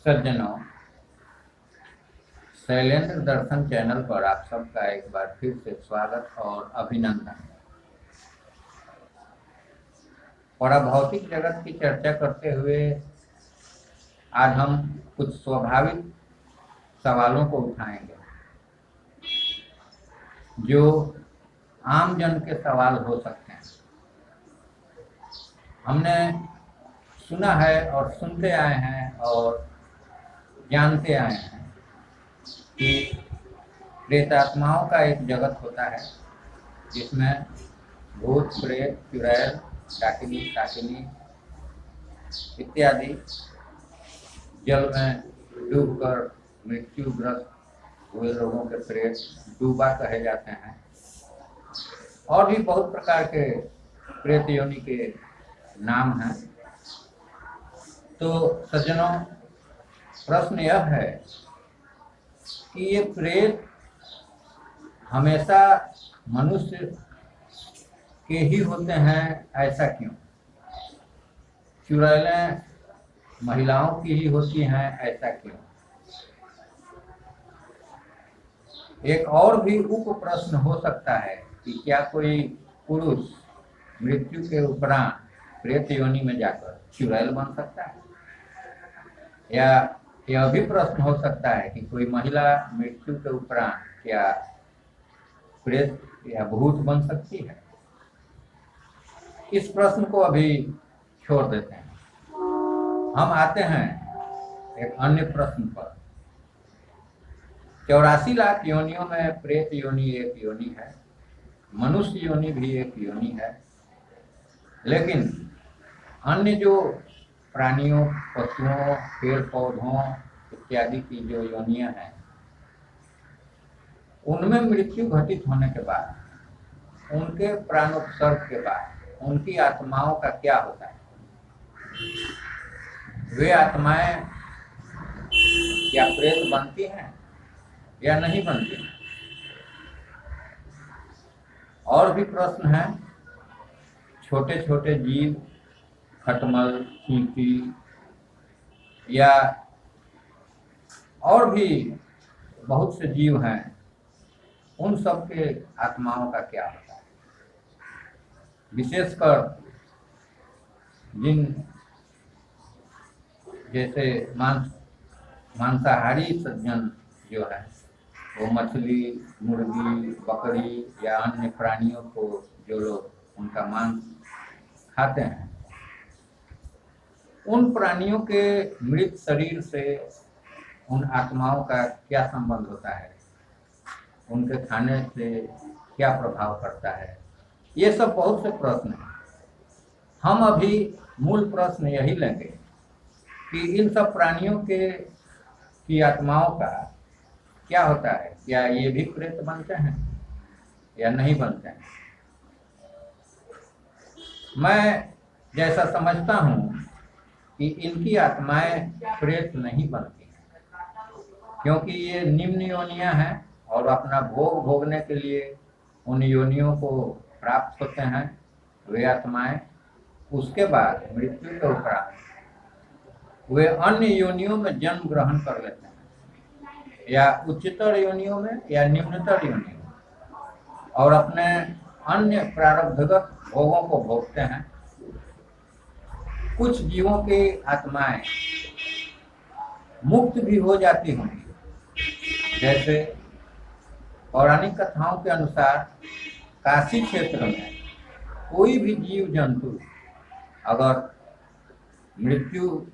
सज्जनों, शैलेंद्र दर्शन चैनल पर आप सबका एक बार फिर से स्वागत और अभिनंदन। पराभौतिक जगत की चर्चा करते हुए आज हम कुछ स्वाभाविक सवालों को उठाएंगे जो आम जन के सवाल हो सकते हैं। हमने सुना है और सुनते आए हैं और जानते आए हैं कि प्रेतात्माओं का एक जगत होता है जिसमें भूत, प्रेत, चुड़ैल, डाकिनी, साकिनी इत्यादि जल में डूबकर मृत्युग्रस्त हुए लोगों के प्रेत डूबा कहे जाते हैं। और भी बहुत प्रकार के प्रेत योनि के नाम हैं। तो सज्जनों, प्रश्न यह है कि ये प्रेत हमेशा मनुष्य के ही होते हैं, ऐसा क्यों? चुड़ैलें महिलाओं की ही होती हैं, ऐसा क्यों? एक और भी उप प्रश्न हो सकता है कि क्या कोई पुरुष मृत्यु के उपरांत प्रेत योनि में जाकर चुड़ैल बन सकता है? या यह भी प्रश्न हो सकता है कि कोई महिला मृत्यु के उपरांत क्या प्रेत या भूत बन सकती है? इस प्रश्न को अभी छोड़ देते हैं। हम आते हैं एक अन्य प्रश्न पर। 84 लाख योनियों में प्रेत योनि एक योनि है, मनुष्य योनि भी एक योनि है, लेकिन अन्य जो प्राणियों, पशुओं, पेड़ पौधों इत्यादि की जो योनियां हैं, उनमें मृत्यु घटित होने के बाद, उनके प्राणोत्सर्ग के बाद उनकी आत्माओं का क्या होता है? वे आत्माएं क्या प्रेत बनती हैं या नहीं बनती हैं? और भी प्रश्न हैं। छोटे छोटे जीव, खटमल, चींटी या और भी बहुत से जीव हैं, उन सब के आत्माओं का क्या होता है? विशेषकर जिन जैसे मांसाहारी सज्जन जो है, वो मछली, मुर्गी, बकरी या अन्य प्राणियों को जो लोग उनका मांस खाते हैं, उन प्राणियों के मृत शरीर से उन आत्माओं का क्या संबंध होता है? उनके खाने से क्या प्रभाव पड़ता है? ये सब बहुत से प्रश्न हैं। हम अभी मूल प्रश्न यही लेंगे कि इन सब प्राणियों की आत्माओं का क्या होता है? क्या ये भी प्रेत बनते हैं या नहीं बनते हैं? मैं जैसा समझता हूँ कि इनकी आत्माएं प्रेत नहीं बनती हैं, क्योंकि ये निम्न योनियां हैं और अपना भोग भोगने के लिए उन योनियों को प्राप्त होते हैं वे आत्माएं। उसके बाद मृत्यु के उपरांत वे अन्य योनियों में जन्म ग्रहण कर लेते हैं, या उच्चतर योनियों में या निम्नतर योनियों में, और अपने अन्य प्रारब्धगत भोगों को भोगते हैं। कुछ जीवों की आत्माएं मुक्त भी हो जाती होंगी। जैसे पौराणिक कथाओं के अनुसार काशी क्षेत्र में कोई भी जीव जंतु अगर मृत्यु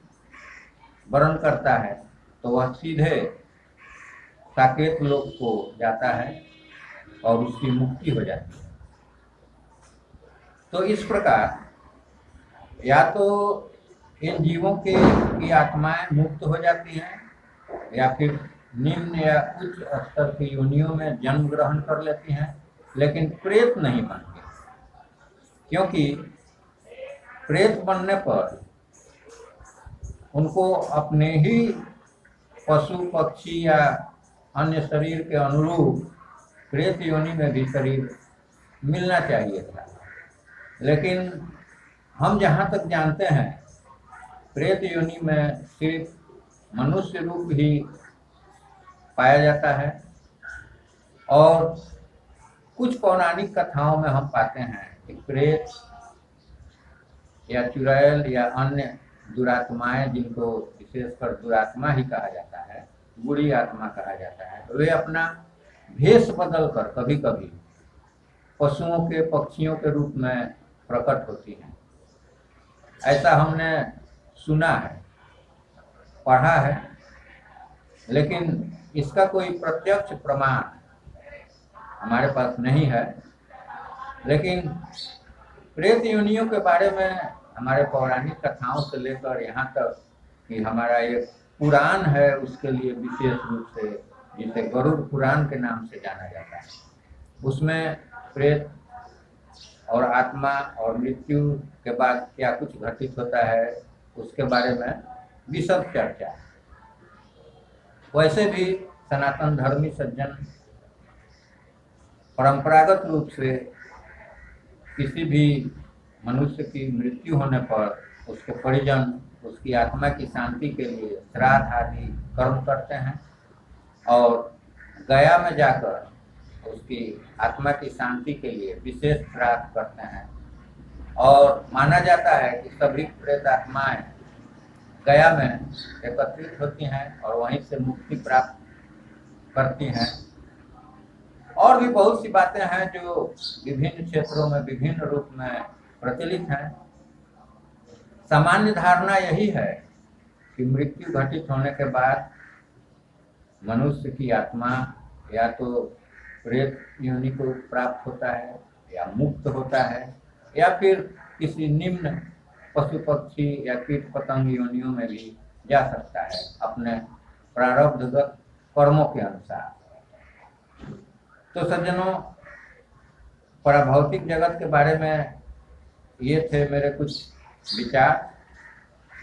वरण करता है तो वह सीधे साकेत लोक को जाता है और उसकी मुक्ति हो जाती है। तो इस प्रकार या तो इन जीवों की आत्माएं मुक्त हो जाती हैं या फिर निम्न या उच्च स्तर की योनियों में जन्म ग्रहण कर लेती हैं, लेकिन प्रेत नहीं बनती, क्योंकि प्रेत बनने पर उनको अपने ही पशु, पक्षी या अन्य शरीर के अनुरूप प्रेत योनि में भी शरीर मिलना चाहिए था। लेकिन हम जहाँ तक जानते हैं, प्रेत योनि में सिर्फ मनुष्य रूप ही पाया जाता है। और कुछ पौराणिक कथाओं में हम पाते हैं कि प्रेत या चुड़ैल या अन्य दुरात्माएं, जिनको विशेषकर दुरात्मा ही कहा जाता है, बुरी आत्मा कहा जाता है, वे अपना भेष बदल कर कभी कभी पशुओं के, पक्षियों के रूप में प्रकट होती हैं। ऐसा हमने सुना है, पढ़ा है, लेकिन इसका कोई प्रत्यक्ष प्रमाण हमारे पास नहीं है। लेकिन प्रेत योनियों के बारे में हमारे पौराणिक कथाओं से लेकर यहाँ तक कि हमारा एक पुराण है, उसके लिए विशेष रूप से, जिसे गरुड़ पुराण के नाम से जाना जाता है, उसमें प्रेत और आत्मा और मृत्यु के बाद क्या कुछ घटित होता है उसके बारे में विशद चर्चा है। वैसे भी सनातन धर्मी सज्जन परंपरागत रूप से किसी भी मनुष्य की मृत्यु होने पर उसके परिजन उसकी आत्मा की शांति के लिए श्राद्ध आदि कर्म करते हैं और गया में जाकर उसकी आत्मा की शांति के लिए विशेष श्राद्ध करते हैं। और माना जाता है कि सभी प्रेत आत्माएं गया में एकत्रित होती हैं और वहीं से मुक्ति प्राप्त करती हैं। और भी बहुत सी बातें हैं जो विभिन्न क्षेत्रों में विभिन्न रूप में प्रचलित हैं। सामान्य धारणा यही है कि मृत्यु घटित होने के बाद मनुष्य की आत्मा या तो प्रेत योनि को प्राप्त होता है या मुक्त होता है या फिर किसी निम्न पशु पक्षी या कीट पतंग योनियों में भी जा सकता है अपने प्रारब्धगत कर्मों के अनुसार। तो सज्जनों, पराभौतिक जगत के बारे में ये थे मेरे कुछ विचार,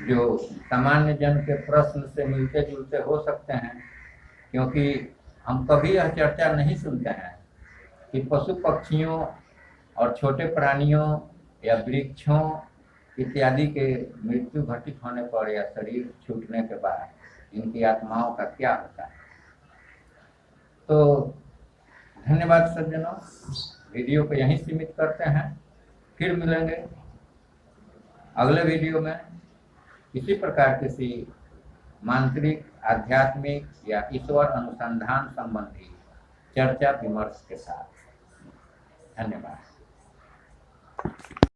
जो सामान्य जन के प्रश्न से मिलते जुलते हो सकते हैं, क्योंकि हम कभी यह चर्चा नहीं सुनते हैं कि पशु पक्षियों और छोटे प्राणियों या वृक्षों इत्यादि के मृत्यु घटित होने पर या शरीर छूटने के बाद इनकी आत्माओं का क्या होता है। तो धन्यवाद सज्जनों, वीडियो को यहीं सीमित करते हैं। फिर मिलेंगे अगले वीडियो में इसी प्रकार किसी मांत्रिक, आध्यात्मिक या ईश्वर अनुसंधान संबंधी चर्चा विमर्श के साथ। धन्यवाद।